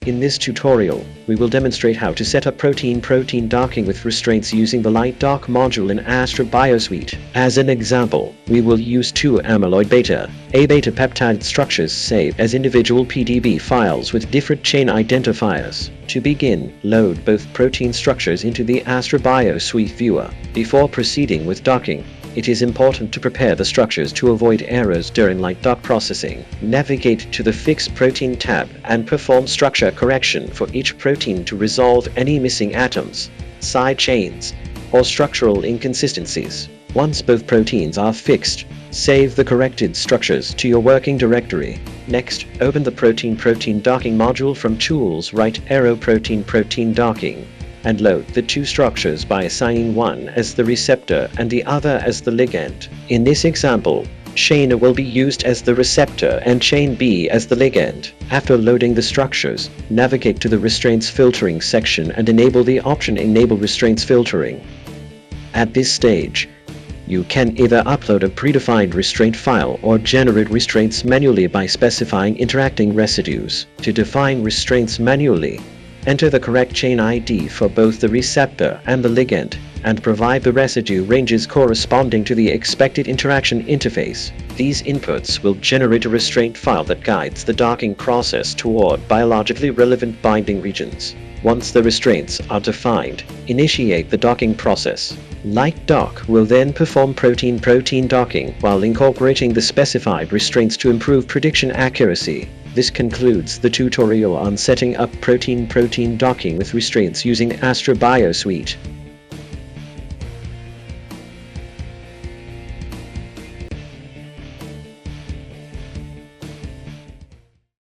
In this tutorial, we will demonstrate how to set up protein-protein docking with restraints using the LightDock module in AstraBioSuite. As an example, we will use two amyloid beta, A-beta peptide structures saved as individual PDB files with different chain identifiers. To begin, load both protein structures into the AstraBioSuite viewer. Before proceeding with docking, it is important to prepare the structures to avoid errors during LightDock processing. Navigate to the Fix Protein tab and perform structure correction for each protein to resolve any missing atoms, side chains, or structural inconsistencies. Once both proteins are fixed, save the corrected structures to your working directory. Next, open the Protein-Protein Docking module from Tools, right arrow Protein-Protein Docking, and load the two structures by assigning one as the receptor and the other as the ligand. In this example, chain A will be used as the receptor and chain B as the ligand. After loading the structures, navigate to the Restraints Filtering section and enable the option Enable Restraints Filtering. At this stage, you can either upload a predefined restraint file or generate restraints manually by specifying interacting residues. To define restraints manually, enter the correct chain ID for both the receptor and the ligand, and provide the residue ranges corresponding to the expected interaction interface. These inputs will generate a restraint file that guides the docking process toward biologically relevant binding regions. Once the restraints are defined, initiate the docking process. LightDock will then perform protein-protein docking while incorporating the specified restraints to improve prediction accuracy. This concludes the tutorial on setting up protein-protein docking with restraints using AstraBioSuite.